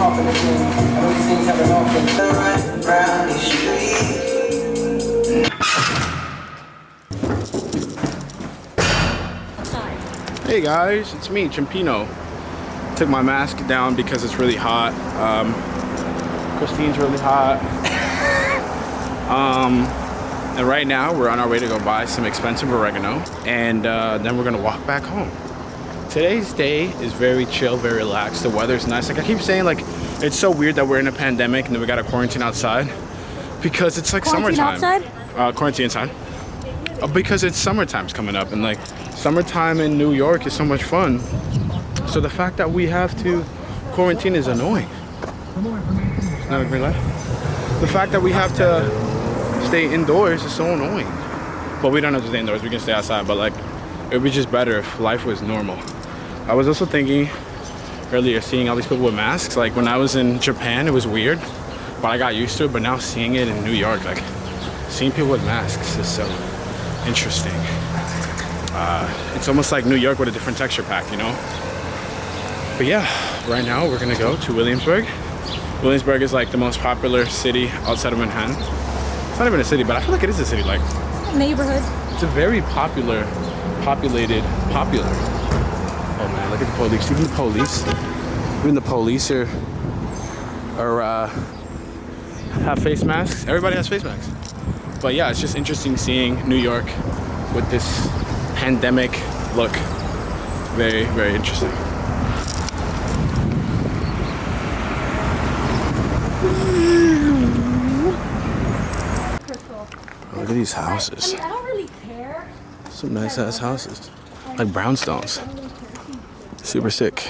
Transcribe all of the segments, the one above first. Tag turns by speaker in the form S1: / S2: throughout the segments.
S1: Hey guys, it's me, Cimpino. Took my mask down because it's really hot. Christine's really hot. And right now we're on our way to go buy some expensive oregano, and then we're gonna walk back home. Today's day is very chill, very relaxed. The weather's nice. Like I keep saying, like it's so weird that we're in a pandemic and then we got a quarantine outside because it's like
S2: quarantine
S1: summertime.
S2: Outside?
S1: Quarantine inside. Because it's summertime's coming up, and like summertime in New York is so much fun. So the fact that we have to quarantine is annoying. Not a green light. The fact that we have to stay indoors is so annoying. But we don't have to stay indoors, we can stay outside, but like it would be just better if life was normal. I was also thinking earlier, seeing all these people with masks, like when I was in Japan it was weird, but I got used to it. But now seeing it in New York, like seeing people with masks is so interesting. It's almost like New York with a different texture pack, you know? But yeah, right now we're gonna go to Williamsburg. Williamsburg is like the most popular city outside of Manhattan. It's not even a city, but I feel like it is a city. Like
S2: neighborhood.
S1: It's a very popular. Oh man, look at the police. Even the police are have face masks. Everybody has face masks. But yeah, it's just interesting seeing New York with this pandemic look. Very, very interesting. Look at these houses.
S2: I don't really care.
S1: Some nice ass houses. Like brownstones. Super sick.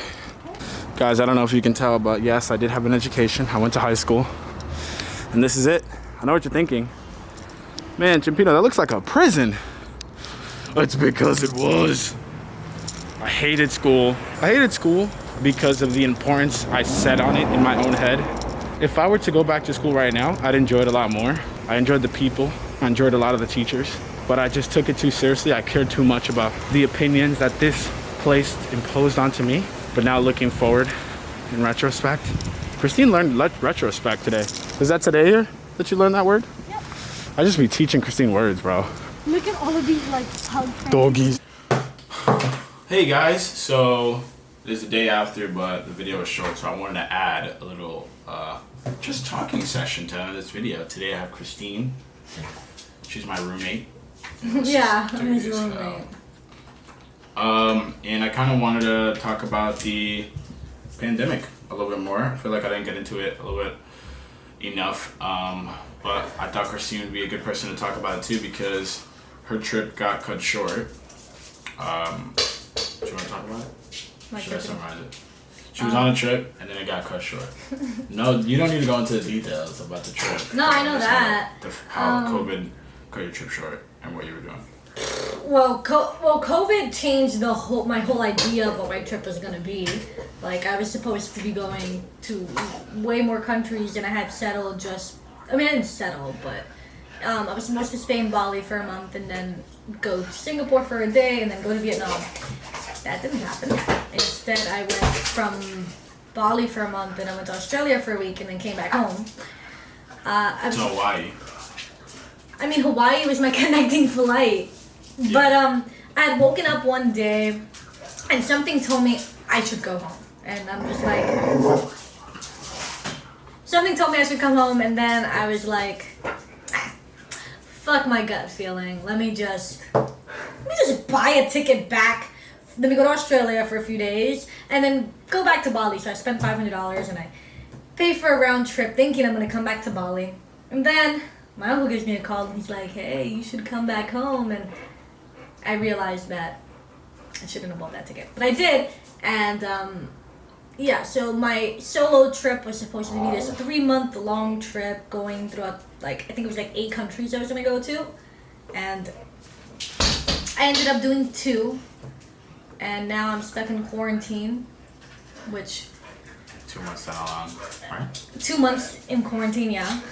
S1: Guys, I don't know if you can tell, but yes, I did have an education. I went to high school. And this is it. I know what you're thinking. Man, Cimpino, that looks like a prison. It's because it was. I hated school. I hated school because of the importance I set on it in my own head. If I were to go back to school right now, I'd enjoy it a lot more. I enjoyed the people. I enjoyed a lot of the teachers. But I just took it too seriously. I cared too much about the opinions that this place imposed onto me. But now looking forward, in retrospect, Christine learned retrospect today. Is that today here that you learned that word?
S2: Yep.
S1: I just be teaching Christine words, bro.
S2: Look at all of these like hug
S1: doggies. Hey guys, so this is the day after, but the video was short, so I wanted to add a little just talking session to this video. Today I have Christine. She's my roommate.
S2: Yeah, I'm his roommate.
S1: And I kind of wanted to talk about the pandemic a little bit more. I feel like I didn't get into it a little bit enough, but I thought Christine would be a good person to talk about it too, because her trip got cut short. Do you want to talk about it? Should I summarize it? She was on a trip and then it got cut short. No, you don't need to go into the details about the trip.
S2: No, I know that.
S1: How COVID cut your trip short and what you were doing.
S2: Well, COVID changed my whole idea of what my trip was gonna be. Like I was supposed to be going to way more countries than I had settled. I didn't settle, but I was supposed to stay in Bali for a month and then go to Singapore for a day and then go to Vietnam. That didn't happen. Instead, I went from Bali for a month and I went to Australia for a week and then came back home.
S1: To Hawaii.
S2: I mean, Hawaii was my connecting flight. Yeah. But I had woken up one day and something told me I should go home. And I'm just like... Something told me I should come home, and then I was like, fuck my gut feeling. Let me just buy a ticket back. Let me go to Australia for a few days and then go back to Bali. So I spent $500 and I paid for a round trip thinking I'm going to come back to Bali. And then my uncle gives me a call and he's like, hey, you should come back home. And I realized that I shouldn't have bought that ticket. But I did. And yeah, so my solo trip was supposed to be this 3-month-long trip going throughout, like, I think it was like 8 countries I was going to go to. And I ended up doing 2. And now I'm stuck in quarantine, which...
S1: 2 months down long, right?
S2: 2 months in quarantine, yeah.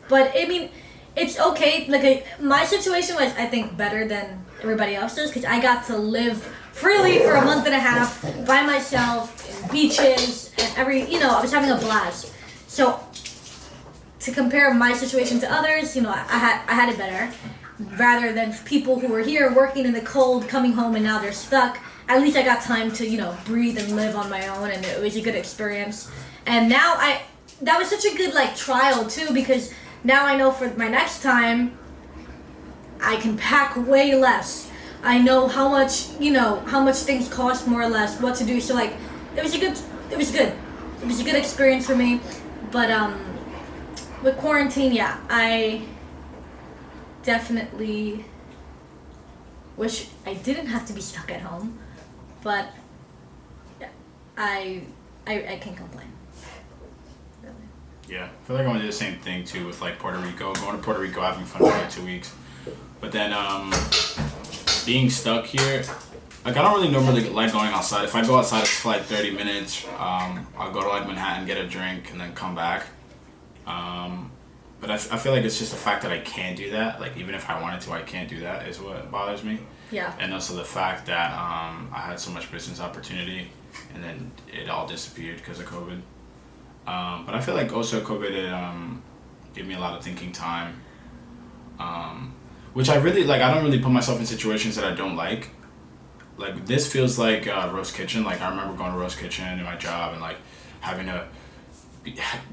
S2: But, I mean, it's okay. Like, my situation was, I think, better than everybody else's, because I got to live freely for a month and a half by myself in beaches I was having a blast. So to compare my situation to others, I had it better. Rather than people who were here working in the cold, coming home and now they're stuck. At least I got time to, breathe and live on my own, and it was a good experience. And now that was such a good trial too, because now I know for my next time I can pack way less. I know how much things cost more or less, what to do. So it was good. It was a good experience for me. But with quarantine, yeah, I definitely wish I didn't have to be stuck at home, but I can't complain. Really.
S3: Yeah, I feel like I'm gonna do the same thing too with Puerto Rico. Going to Puerto Rico, having fun for 2 weeks, but then being stuck here. I don't really normally like going outside. If I go outside, it's for 30 minutes. I'll go to Manhattan, get a drink, and then come back. But I feel like it's just the fact that I can't do that. Even if I wanted to, I can't do that is what bothers me.
S2: Yeah.
S3: And also the fact that I had so much business opportunity and then it all disappeared because of COVID. But I feel like also COVID gave me a lot of thinking time, which I really I don't really put myself in situations that I don't like. This feels like Roast Kitchen. I remember going to Roast Kitchen in my job and having to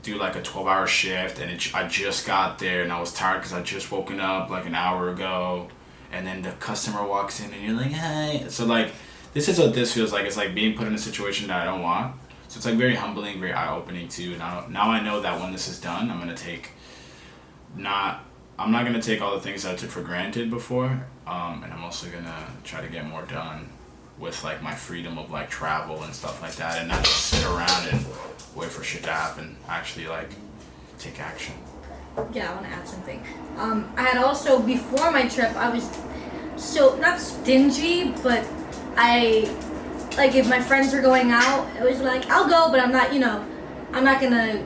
S3: do a 12-hour shift, and I just got there and I was tired because I just woken up an hour ago, and then the customer walks in and you're like, hey. So this is what this feels like. It's being put in a situation that I don't want. So it's very humbling, very eye-opening too. Now I know that when this is done, I'm not gonna take all the things that I took for granted before, and I'm also gonna try to get more done with my freedom of travel and stuff like that, and not just sit around and wait for shit to happen. Actually take action.
S2: Yeah, I want to add something. I had also, before my trip, I was so not stingy, but if my friends were going out, it was I'll go, but I'm not gonna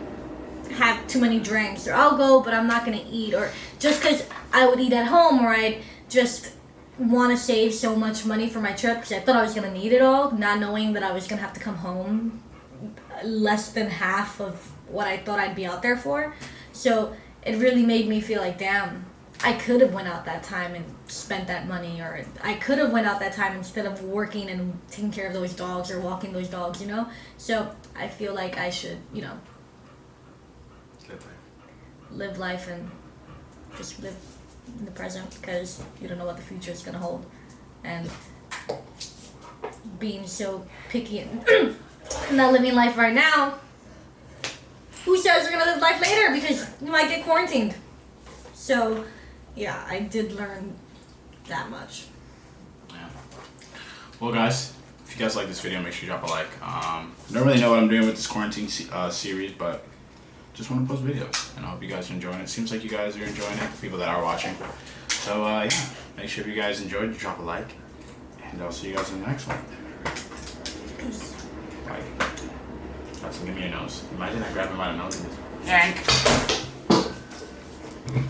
S2: have too many drinks, or I'll go, but I'm not gonna eat, or just because I would eat at home, or I'd just want to save so much money for my trip because I thought I was gonna need it all, not knowing that I was gonna have to come home less than half of what I thought I'd be out there for. So it really made me feel damn, I could have went out that time and spent that money, or I could have went out that time instead of working and taking care of those dogs or walking those dogs, So I feel like I should, live life and just live in the present, because you don't know what the future is gonna hold. And being so picky and not living life right now, who says we're gonna live life later, because you might get quarantined. So yeah, I did learn that much.
S3: Yeah. Well guys, if you guys like this video, make sure you drop a like. I don't really know what I'm doing with this quarantine series, but just want to post videos, and I hope you guys are enjoying it. Seems like you guys are enjoying it, people that are watching. So yeah, make sure if you guys enjoyed, drop a like, and I'll see you guys in the next one.
S2: Peace.
S3: Bye. That's give me your nose. Imagine I grab him by the nose and just yank.